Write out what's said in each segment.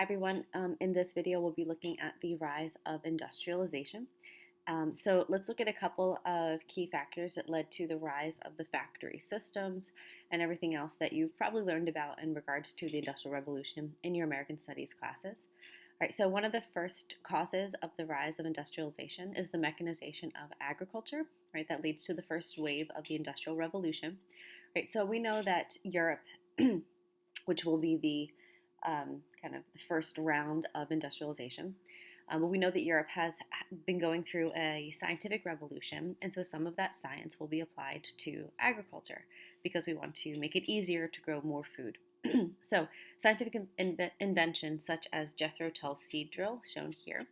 Hi everyone. In this video, we'll be looking at the rise of industrialization. So let's look at a couple of key factors that led to the rise of the factory systems and everything else that you've probably learned about in regards to the Industrial Revolution in your American Studies classes. All right, so one of the first causes of the rise of industrialization is the mechanization of agriculture, right? That leads to the first wave of the Industrial Revolution, right? So we know that Europe, which will be the kind of the first round of industrialization. We know that Europe has been going through a scientific revolution, and so some of that science will be applied to agriculture because we want to make it easier to grow more food. So, scientific inventions such as Jethro Tull's seed drill, shown here,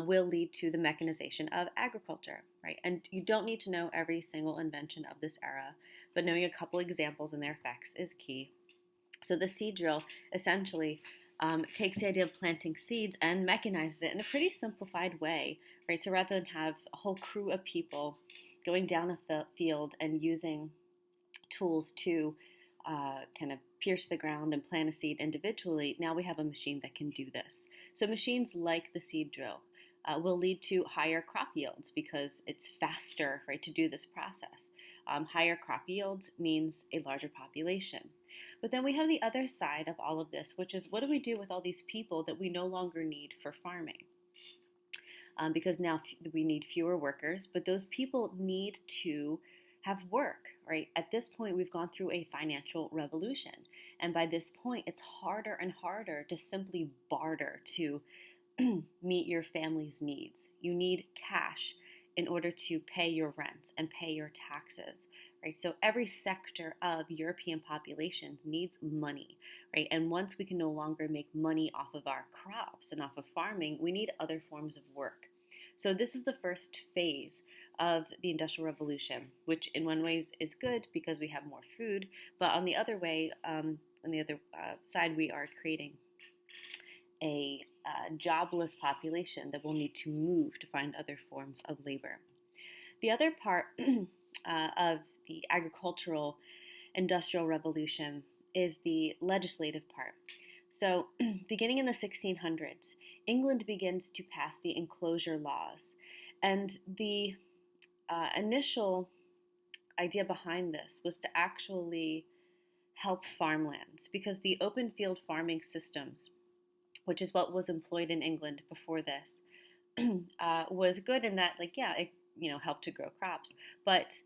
will lead to the mechanization of agriculture, right? And you don't need to know every single invention of this era, but knowing a couple examples and their effects is key. So the seed drill essentially takes the idea of planting seeds and mechanizes it in a pretty simplified way, right? So rather than have a whole crew of people going down a field and using tools to kind of pierce the ground and plant a seed individually, now we have a machine that can do this. So machines like the seed drill will lead to higher crop yields because it's faster, right, to do this process. Higher crop yields means a larger population. But then we have the other side of all of this, which is what do we do with all these people that we no longer need for farming? Because now we need fewer workers, but those people need to have work, right? At this point, we've gone through a financial revolution. And by this point, it's harder and harder to simply barter to meet your family's needs. You need cash in order to pay your rent and pay your taxes, right? So every sector of European population needs money, right? And once we can no longer make money off of our crops and off of farming, we need other forms of work. So this is the first phase of the Industrial Revolution, which in one way is good because we have more food, but on the other side, we are creating a jobless population that will need to move to find other forms of labor. The other part of the agricultural industrial revolution is the legislative part. So, beginning in the 1600s, England begins to pass the Enclosure Laws. And the initial idea behind this was to actually help farmlands because the open field farming systems, which is what was employed in England before this, was good in that, it helped to grow crops. But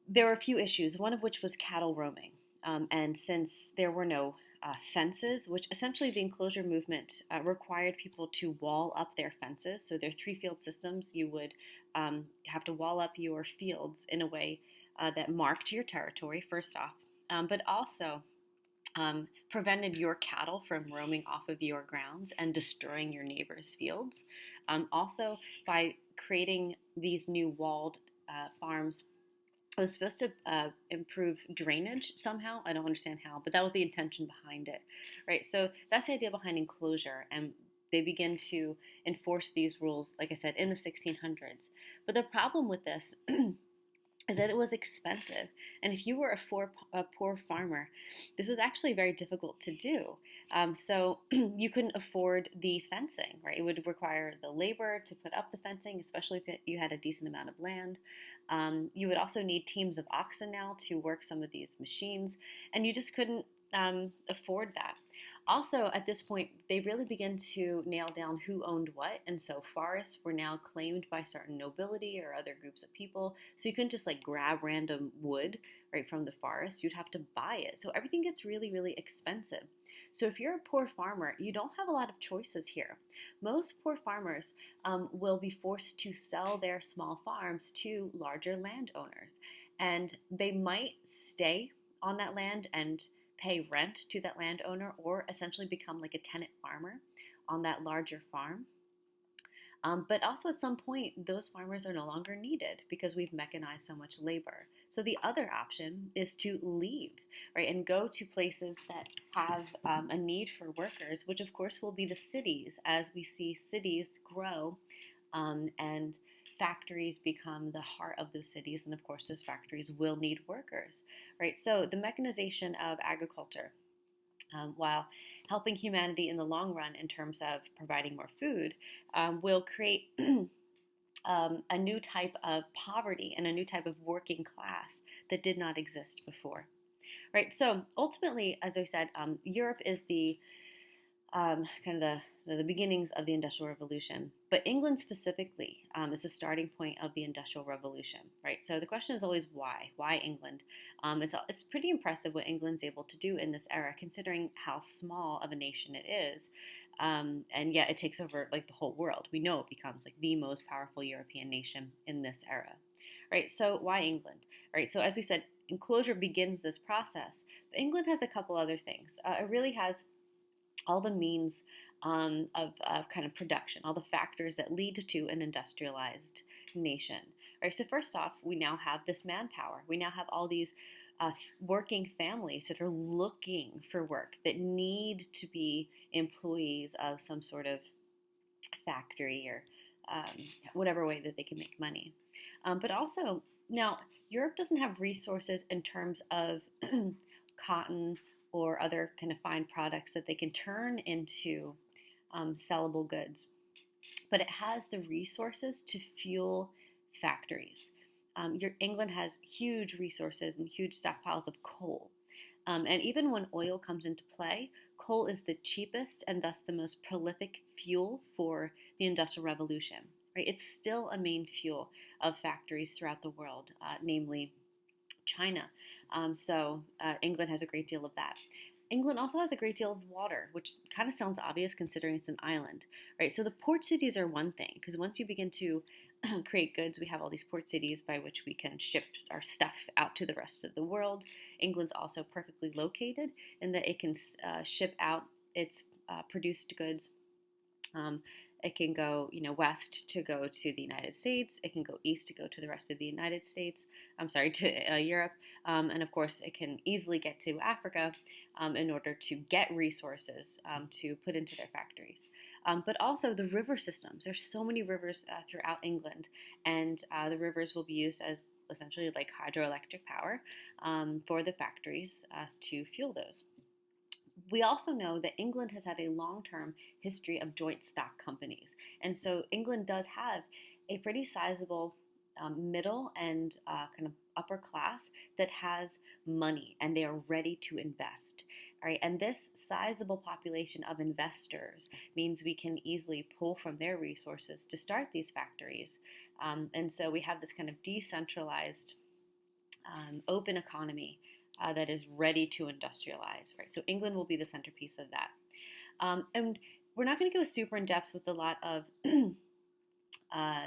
there were a few issues, one of which was cattle roaming. And since there were no fences, which essentially the enclosure movement required people to wall up their fences. So their three field systems, you would have to wall up your fields in a way that marked your territory, first off, but also prevented your cattle from roaming off of your grounds and destroying your neighbors' fields. Also, by creating these new walled farms, it was supposed to improve drainage somehow. I don't understand how, but that was the intention behind it, right? So that's the idea behind enclosure, and they begin to enforce these rules, like I said, in the 1600s. But the problem with this is that it was expensive. And if you were a poor farmer, this was actually very difficult to do. So you couldn't afford the fencing, right? It would require the labor to put up the fencing, especially if you had a decent amount of land. You would also need teams of oxen now to work some of these machines, and you just couldn't afford that. Also, at this point, they really begin to nail down who owned what, and so forests were now claimed by certain nobility or other groups of people. So you couldn't just grab random wood right from the forest. You'd have to buy it. So everything gets really, really expensive. So if you're a poor farmer, you don't have a lot of choices here. Most poor farmers will be forced to sell their small farms to larger landowners, and they might stay on that land and pay rent to that landowner or essentially become like a tenant farmer on that larger farm. But also at some point, those farmers are no longer needed because we've mechanized so much labor. So the other option is to leave, right, and go to places that have a need for workers, which of course will be the cities as we see cities grow and factories become the heart of those cities, and of course those factories will need workers, right? So the mechanization of agriculture while helping humanity in the long run in terms of providing more food, will create a new type of poverty and a new type of working class that did not exist before. Right. So ultimately, as I said, Europe is the kind of the beginnings of the Industrial Revolution. But England specifically is the starting point of the Industrial Revolution, right? So the question is always why? Why England? It's pretty impressive what England's able to do in this era, considering how small of a nation it is. And yet it takes over like the whole world. We know it becomes like the most powerful European nation in this era, right? So why England? Right. So as we said, enclosure begins this process. But England has a couple other things. It really has all the means of kind of production, all the factors that lead to an industrialized nation. Right. So first off, we now have this manpower. We now have all these working families that are looking for work, that need to be employees of some sort of factory or whatever way that they can make money. But also, now, Europe doesn't have resources in terms of cotton or other kind of fine products that they can turn into sellable goods. But it has the resources to fuel factories. England has huge resources and huge stockpiles of coal. And even when oil comes into play, coal is the cheapest and thus the most prolific fuel for the Industrial Revolution. Right? It's still a main fuel of factories throughout the world, namely China. So England has a great deal of that. England also has a great deal of water, which kind of sounds obvious considering it's an island, right? So the port cities are one thing, because once you begin to create goods, we have all these port cities by which we can ship our stuff out to the rest of the world. England's also perfectly located in that it can ship out its produced goods. It can go, west to go to the United States. It can go east to go to the rest of the United States. To Europe. And of course, it can easily get to Africa in order to get resources to put into their factories. But also the river systems. There's so many rivers throughout England, and the rivers will be used as essentially like hydroelectric power for the factories to fuel those. We also know that England has had a long-term history of joint stock companies. And so England does have a pretty sizable middle and kind of upper class that has money and they are ready to invest. All right, and this sizable population of investors means we can easily pull from their resources to start these factories. And so we have this kind of decentralized, open economy that is ready to industrialize, right? So England will be the centerpiece of that. And we're not going to go super in depth with a lot of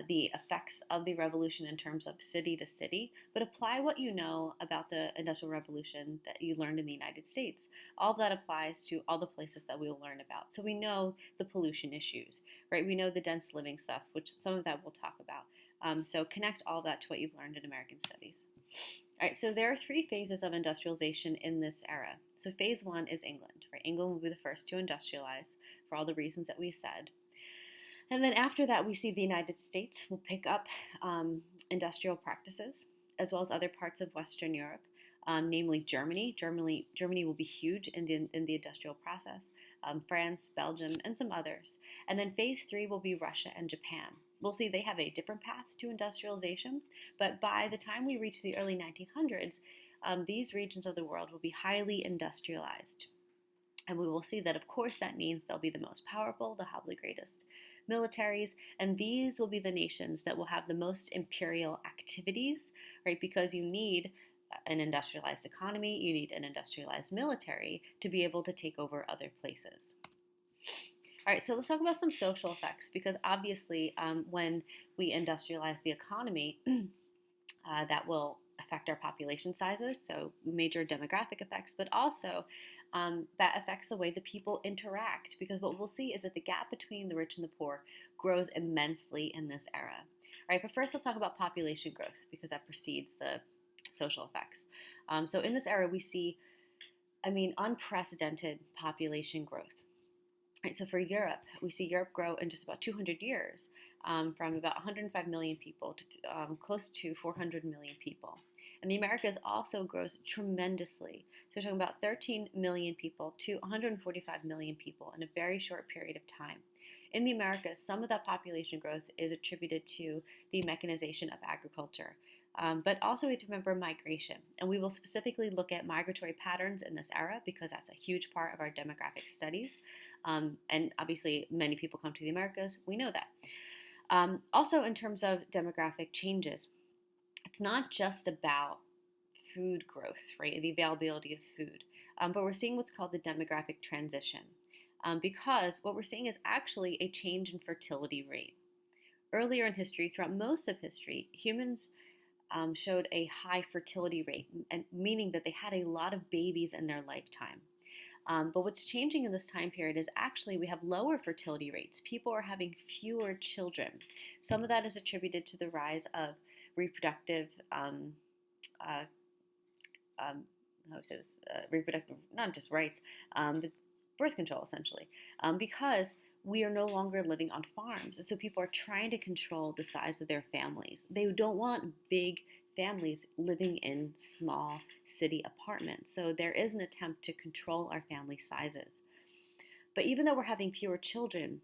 the effects of the revolution in terms of city to city, but apply what you know about the Industrial Revolution that you learned in the United States. All of that applies to all the places that we'll learn about. So we know the pollution issues, right? We know the dense living stuff, which some of that we'll talk about. So connect all of that to what you've learned in American Studies. All right, so there are three phases of industrialization in this era. So phase one is England, right? England will be the first to industrialize for all the reasons that we said. And then after that, we see the United States will pick up industrial practices, as well as other parts of Western Europe, namely Germany. Germany will be huge in the industrial process, France, Belgium, and some others. And then phase three will be Russia and Japan. We'll see they have a different path to industrialization, but by the time we reach the early 1900s, these regions of the world will be highly industrialized. And we will see that, of course, that means they'll be the most powerful, they'll have the greatest militaries, and these will be the nations that will have the most imperial activities, right? Because you need an industrialized economy, you need an industrialized military to be able to take over other places. All right, so let's talk about some social effects, because obviously when we industrialize the economy, that will affect our population sizes, so major demographic effects, but also that affects the way the people interact, because what we'll see is that the gap between the rich and the poor grows immensely in this era. All right, but first let's talk about population growth, because that precedes the social effects. So in this era, we see, unprecedented population growth. Right, so for Europe, we see Europe grow in just about 200 years from about 105 million people to close to 400 million people. And the Americas also grows tremendously. So we're talking about 13 million people to 145 million people in a very short period of time. In the Americas, some of that population growth is attributed to the mechanization of agriculture. But also we have to remember migration. And we will specifically look at migratory patterns in this era because that's a huge part of our demographic studies. And obviously many people come to the Americas. We know that. Also in terms of demographic changes, it's not just about food growth, right? The availability of food. But we're seeing what's called the demographic transition. Because what we're seeing is actually a change in fertility rate. Earlier in history, throughout most of history, humans showed a high fertility rate, and meaning that they had a lot of babies in their lifetime. But what's changing in this time period is actually we have lower fertility rates. People are having fewer children. Some of that is attributed to the rise of reproductive, reproductive, not just rights, but birth control essentially, because we are no longer living on farms. So people are trying to control the size of their families. They don't want big families living in small city apartments. So there is an attempt to control our family sizes. But even though we're having fewer children,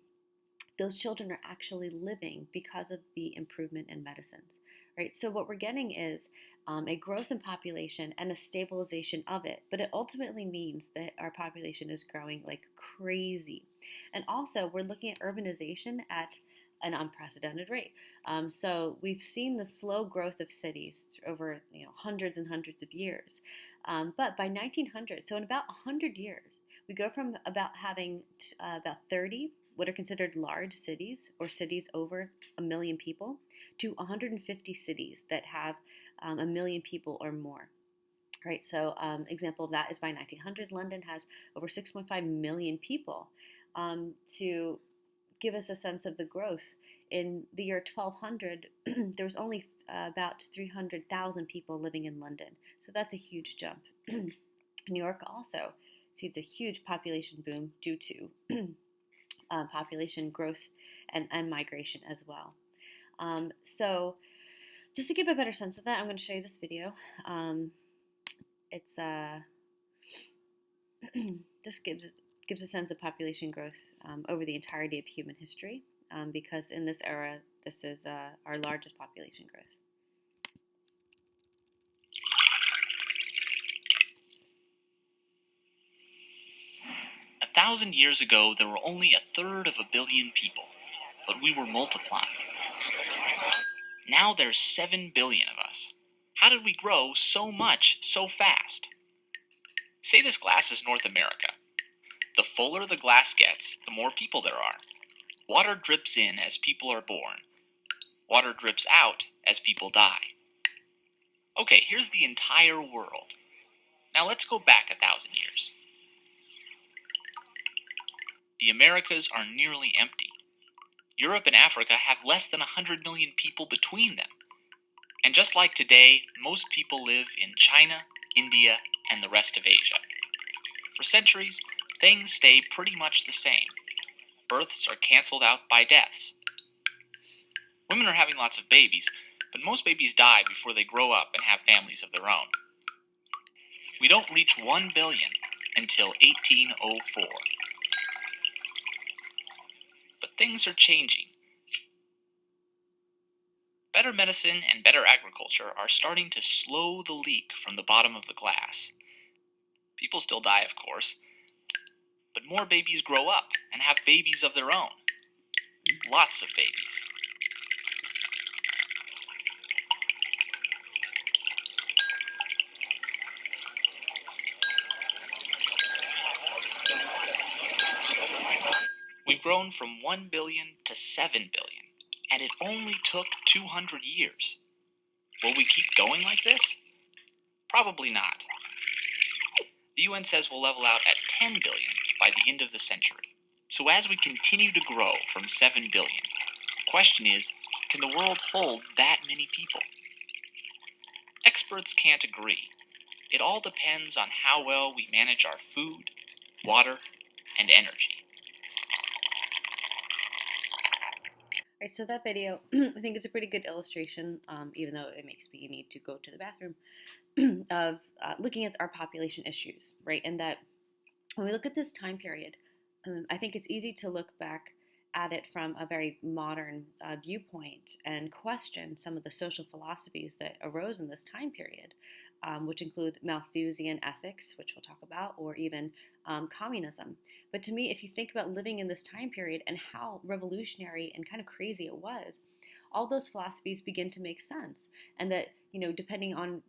those children are actually living because of the improvement in medicines, right? So what we're getting is a growth in population and a stabilization of it, but it ultimately means that our population is growing like crazy. And also we're looking at urbanization at an unprecedented rate. So we've seen the slow growth of cities over hundreds and hundreds of years. But by 1900, so in about 100 years, we go from about having about 30 what are considered large cities or cities over 1 million people to 150 cities that have 1 million people or more. Right, so example of that is by 1900, London has over 6.5 million people. To give us a sense of the growth, in the year 1200, there was only about 300,000 people living in London. So that's a huge jump. New York also sees a huge population boom due to population growth and migration as well. So just to give a better sense of that, I'm going to show you this video. It's just gives a sense of population growth over the entirety of human history, because in this era, this is our largest population growth. A 1,000 years ago, there were only 1/3 of a billion people, but we were multiplying. Now there's 7 billion of us. How did we grow so much so fast? Say this glass is North America. The fuller the glass gets, the more people there are. Water drips in as people are born. Water drips out as people die. Okay, here's the entire world. Now let's go back 1,000 years. The Americas are nearly empty. Europe and Africa have less than 100 million people between them. And just like today, most people live in China, India, and the rest of Asia. For centuries, things stay pretty much the same. Births are canceled out by deaths. Women are having lots of babies, but most babies die before they grow up and have families of their own. We don't reach 1 billion until 1804. But things are changing. Better medicine and better agriculture are starting to slow the leak from the bottom of the glass. People still die, of course, but more babies grow up and have babies of their own. Lots of babies. We've grown from 1 billion to 7 billion, and it only took 200 years. Will we keep going like this? Probably not. The UN says we'll level out at 10 billion by the end of the century. So as we continue to grow from 7 billion, the question is, can the world hold that many people? Experts can't agree. It all depends on how well we manage our food, water, and energy. Right, so that video, I think, is a pretty good illustration, even though it makes me need to go to the bathroom, of looking at our population issues, right? And that when we look at this time period, I think it's easy to look back at it from a very modern viewpoint and question some of the social philosophies that arose in this time period, which include Malthusian ethics, which we'll talk about, or even communism. But to me, if you think about living in this time period and how revolutionary and kind of crazy it was, all those philosophies begin to make sense. And that, depending on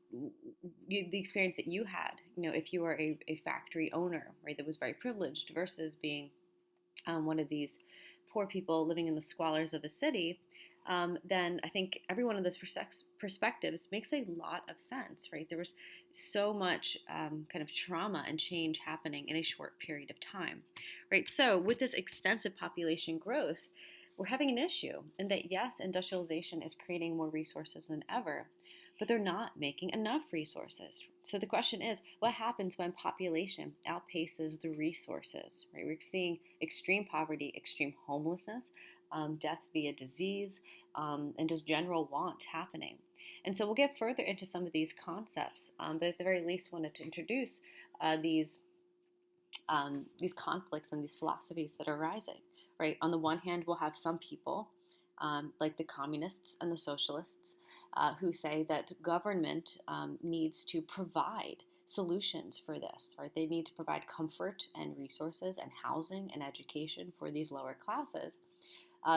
the experience that you had, if you were a factory owner, right, that was very privileged versus being one of these poor people living in the squalors of a city, then I think every one of those perspectives makes a lot of sense, right? There was so much kind of trauma and change happening in a short period of time, right? So with this extensive population growth, we're having an issue in that, yes, industrialization is creating more resources than ever, but they're not making enough resources. So the question is, what happens when population outpaces the resources, right? We're seeing extreme poverty, extreme homelessness, death via disease, and just general want happening. And so we'll get further into some of these concepts, but at the very least wanted to introduce these conflicts and these philosophies that are rising, right? On the one hand, we'll have some people, like the communists and the socialists, who say that government needs to provide solutions for this, right? They need to provide comfort and resources and housing and education for these lower classes,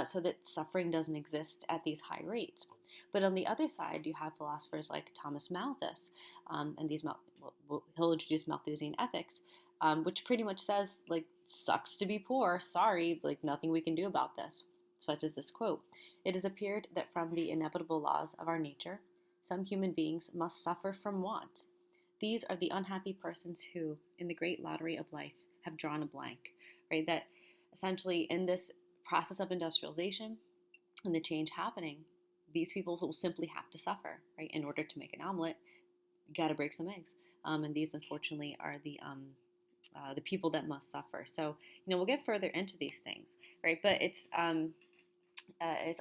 so that suffering doesn't exist at these high rates. But on the other side, you have philosophers like Thomas Malthus, and he'll introduce Malthusian ethics, which pretty much says, like, sucks to be poor, sorry, like, nothing we can do about this. Such as this quote: "It has appeared that from the inevitable laws of our nature, some human beings must suffer from want. These are the unhappy persons who, in the great lottery of life, have drawn a blank." Right? That essentially, in this process of industrialization and the change happening, these people will simply have to suffer, right? In order to make an omelet, you got to break some eggs, and these, unfortunately, are the people that must suffer. So, we'll get further into these things, right? But it's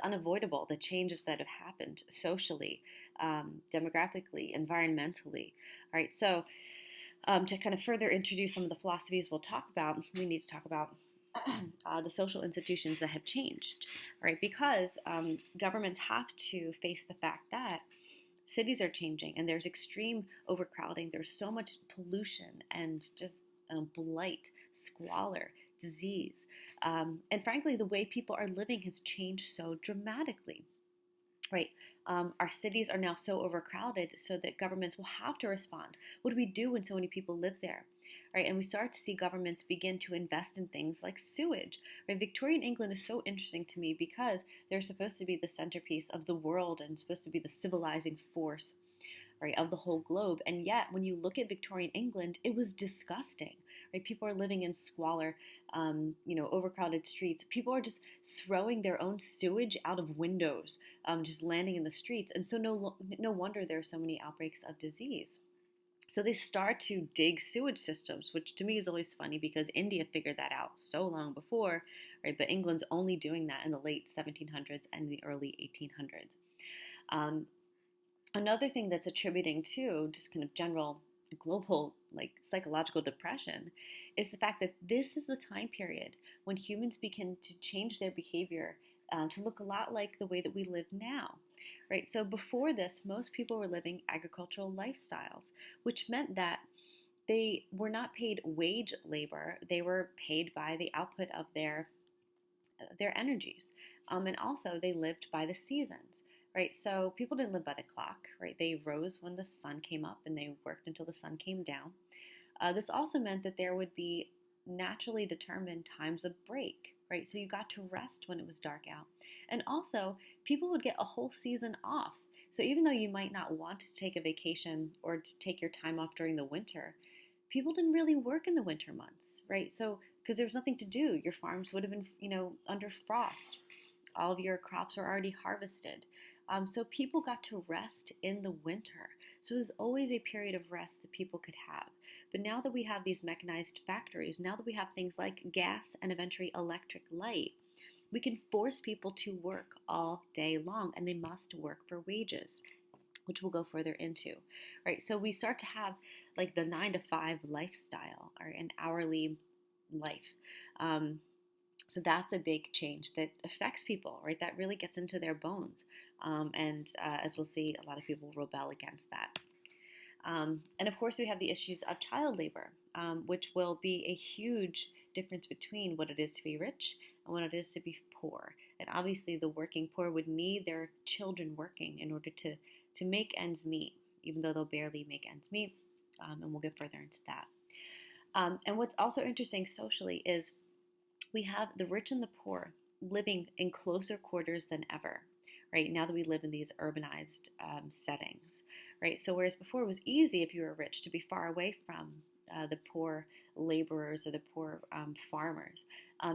unavoidable, the changes that have happened socially, demographically, environmentally. All right, so to kind of further introduce some of the philosophies we'll talk about, we need to talk about the social institutions that have changed, right? Because governments have to face the fact that cities are changing and there's extreme overcrowding. There's so much pollution and just blight, squalor, disease. And frankly, the way people are living has changed so dramatically, right? Our cities are now so overcrowded so that governments will have to respond. What do we do when so many people live there? Right, and we start to see governments begin to invest in things like sewage. Right? Victorian England is so interesting to me because they're supposed to be the centerpiece of the world and supposed to be the civilizing force, right, of the whole globe. And yet, when you look at Victorian England, it was disgusting. Right, people are living in squalor, overcrowded streets. People are just throwing their own sewage out of windows, just landing in the streets. And so, no wonder there are so many outbreaks of disease. So they start to dig sewage systems, which to me is always funny because India figured that out so long before, right? But England's only doing that in the late 1700s and the early 1800s. Another thing that's attributing to just kind of general global, like, psychological depression is the fact that this is the time period when humans begin to change their behavior to look a lot like the way that we live now. Right? So before this, most people were living agricultural lifestyles, which meant that they were not paid wage labor. They were paid by the output of their energies. And also they lived by the seasons, right? So people didn't live by the clock, right? They rose when the sun came up and they worked until the sun came down. This also meant that there would be naturally determined times of break, right? So you got to rest when it was dark out. And also, people would get a whole season off. So even though you might not want to take a vacation or to take your time off during the winter, people didn't really work in the winter months, right? So, because there was nothing to do, your farms would have been, under frost. All of your crops were already harvested. So people got to rest in the winter. So it was always a period of rest that people could have. But now that we have these mechanized factories, now that we have things like gas and eventually electric light, We can force people to work all day long, and they must work for wages, which we'll go further into, right? So we start to have like the 9 to 5 lifestyle, or an hourly life. Um, so that's a big change that affects people, right? That really gets into their bones. And as we'll see, a lot of people rebel against that. And of course, we have the issues of child labor, which will be a huge difference between what it is to be rich and what it is to be poor. And obviously, the working poor would need their children working in order to make ends meet, even though they'll barely make ends meet. And we'll get further into that. And what's also interesting socially is we have the rich and the poor living in closer quarters than ever, right? Now that we live in these urbanized settings, right? So whereas before it was easy if you were rich to be far away from the poor laborers or the poor farmers,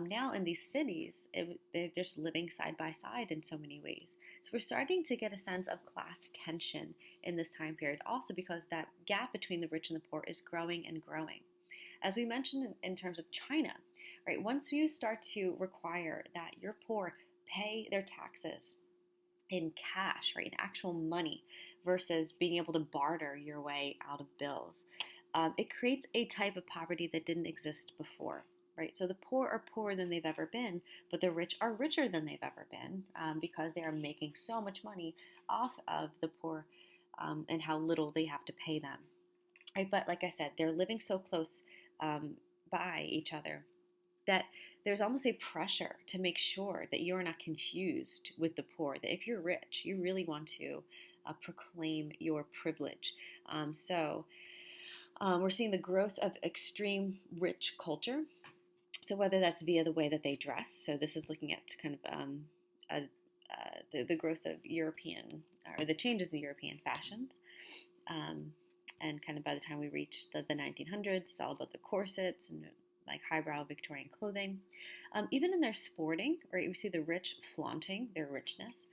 now in these cities, they're just living side by side in so many ways. So we're starting to get a sense of class tension in this time period, also because that gap between the rich and the poor is growing and growing. As we mentioned in terms of China, right? Once you start to require that your poor pay their taxes in cash, right, in actual money, versus being able to barter your way out of bills, it creates a type of poverty that didn't exist before, right? So the poor are poorer than they've ever been, but the rich are richer than they've ever been, because they are making so much money off of the poor, and how little they have to pay them, right? But like I said, they're living so close by each other that there's almost a pressure to make sure that you're not confused with the poor, that if you're rich, you really want to proclaim your privilege. We're seeing the growth of extreme rich culture. So whether that's via the way that they dress, so this is looking at kind of the growth of European, or the changes in European fashions. And kind of by the time we reach the 1900s, it's all about the corsets and like highbrow Victorian clothing. Even in their sporting, right, we see the rich flaunting their richness.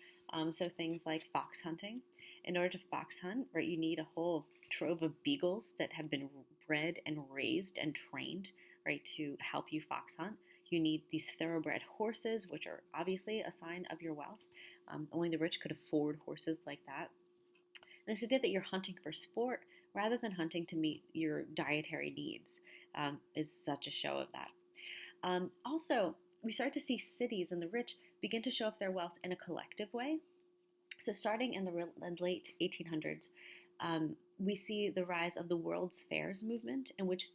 So things like fox hunting. In order to fox hunt, right, you need a whole trove of beagles that have been bred and raised and trained, right, to help you fox hunt. You need these thoroughbred horses, which are obviously a sign of your wealth. Only the rich could afford horses like that. And this idea that you're hunting for sport rather than hunting to meet your dietary needs is such a show of that. Also, we start to see cities and the rich begin to show off their wealth in a collective way. So starting in the late 1800s, we see the rise of the World's Fairs movement, in which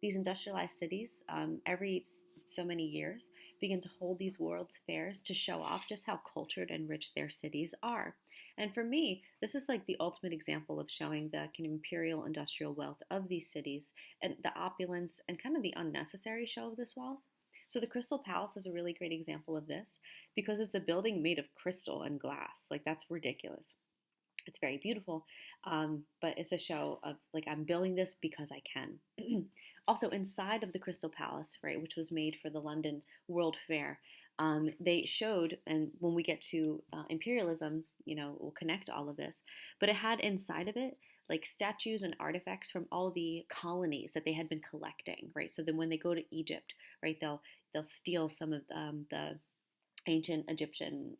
these industrialized cities, every so many years, begin to hold these World's Fairs to show off just how cultured and rich their cities are. And for me, this is like the ultimate example of showing the kind of imperial industrial wealth of these cities, and the opulence and kind of the unnecessary show of this wealth. So the Crystal Palace is a really great example of this, because it's a building made of crystal and glass. Like, that's ridiculous. It's very beautiful, but it's a show of like, I'm building this because I can. Also, inside of the Crystal Palace, right, which was made for the London World Fair, they showed, and when we get to imperialism, we'll connect all of this, but it had inside of it like statues and artifacts from all the colonies that they had been collecting, right? So then when they go to Egypt, right, they'll steal some of the ancient Egyptian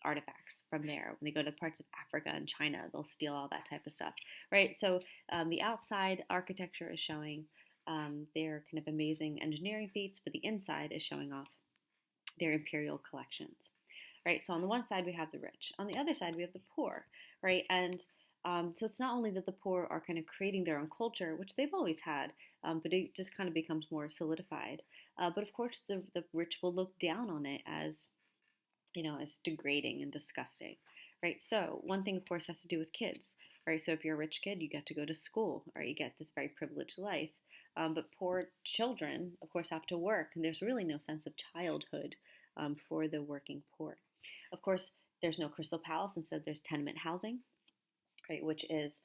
artifacts from there. When they go to parts of Africa and China, they'll steal all that type of stuff, right? So the outside architecture is showing their kind of amazing engineering feats, but the inside is showing off their imperial collections, right? So on the one side, we have the rich. On the other side, we have the poor, right? And so it's not only that the poor are kind of creating their own culture, which they've always had, but it just kind of becomes more solidified. But of course, the rich will look down on it as as degrading and disgusting, right? So one thing, of course, has to do with kids, right? So if you're a rich kid, you get to go to school, or you get this very privileged life. But poor children, of course, have to work, and there's really no sense of childhood for the working poor. Of course, there's no Crystal Palace. Instead, there's tenement housing, right, which is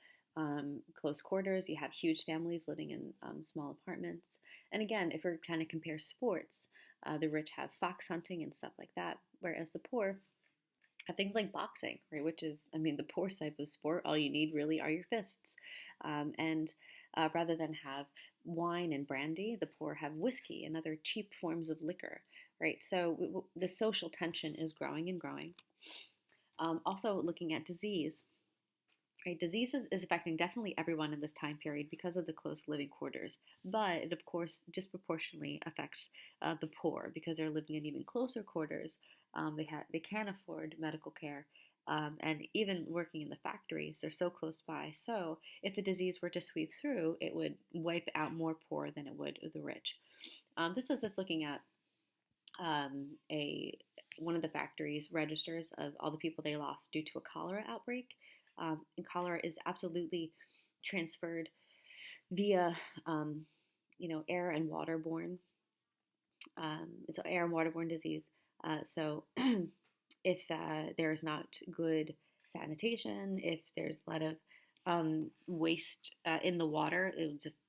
close quarters. You have huge families living in small apartments. And again, if we kind of compare sports, the rich have fox hunting and stuff like that, whereas the poor have things like boxing, right? Which is, the poor type of sport. All you need really are your fists. And rather than have wine and brandy, the poor have whiskey and other cheap forms of liquor, right? So the social tension is growing and growing. Also looking at disease, right? Disease is affecting definitely everyone in this time period because of the close living quarters, but it of course disproportionately affects the poor because they're living in even closer quarters. They can't afford medical care, and even working in the factories, they're so close by. So if the disease were to sweep through, it would wipe out more poor than it would the rich. This is just looking at a one of the factories registers of all the people they lost due to a cholera outbreak. And cholera is absolutely transferred via, air and waterborne. It's an air and waterborne disease. So if there is not good sanitation, if there's a lot of waste in the water, it will just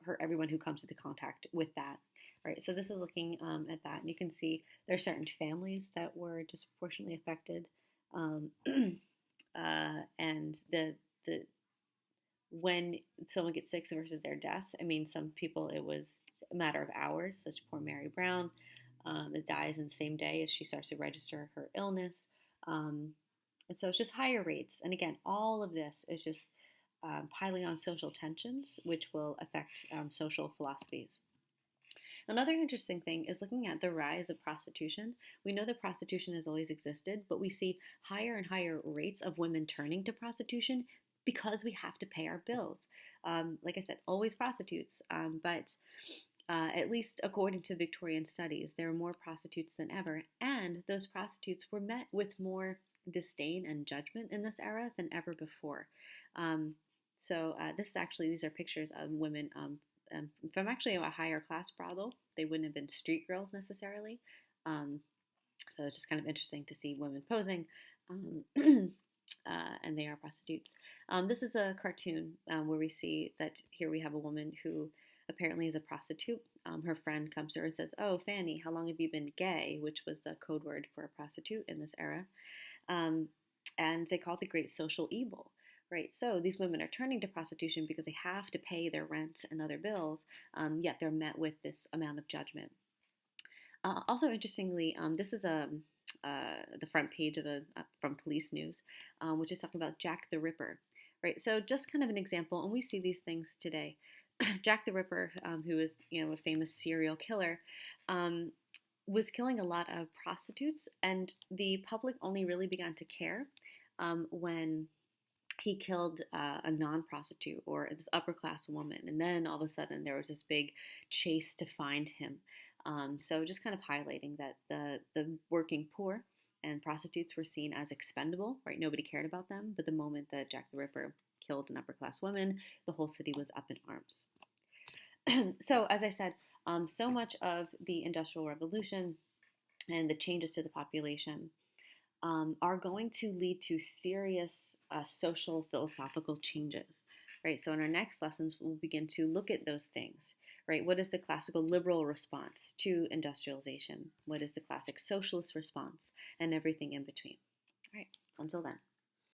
hurt everyone who comes into contact with that. Right, so this is looking at that, and you can see there are certain families that were disproportionately affected, and the when someone gets sick versus their death. I mean, some people it was a matter of hours. Such poor Mary Brown that dies in the same day as she starts to register her illness, and so it's just higher rates. And again, all of this is just piling on social tensions, which will affect social philosophies. Another interesting thing is looking at the rise of prostitution. We know that prostitution has always existed, but we see higher and higher rates of women turning to prostitution because we have to pay our bills. Like I said, always prostitutes, but at least according to Victorian studies, there are more prostitutes than ever, and those prostitutes were met with more disdain and judgment in this era than ever before. These are pictures of women from actually a higher class brothel. They wouldn't have been street girls necessarily. So it's just kind of interesting to see women posing, and they are prostitutes. This is a cartoon where we see that here we have a woman who apparently is a prostitute. Her friend comes to her and says, "Oh, Fanny, how long have you been gay?" which was the code word for a prostitute in this era. And they call it the great social evil. Right, so these women are turning to prostitution because they have to pay their rent and other bills, yet they're met with this amount of judgment. Also, interestingly, this is the front page of from Police News, which is talking about Jack the Ripper. Right, so just kind of an example, and we see these things today. Jack the Ripper, who is a famous serial killer, was killing a lot of prostitutes, and the public only really began to care when he killed a non-prostitute or this upper class woman, and then all of a sudden there was this big chase to find him. So just kind of highlighting that the working poor and prostitutes were seen as expendable, right? Nobody cared about them, but the moment that Jack the Ripper killed an upper class woman, the whole city was up in arms. So as I said, so much of the Industrial Revolution and the changes to the population are going to lead to serious social philosophical changes, right? So in our next lessons, we'll begin to look at those things, right? What is the classical liberal response to industrialization? What is the classic socialist response? And everything in between. All right, until then.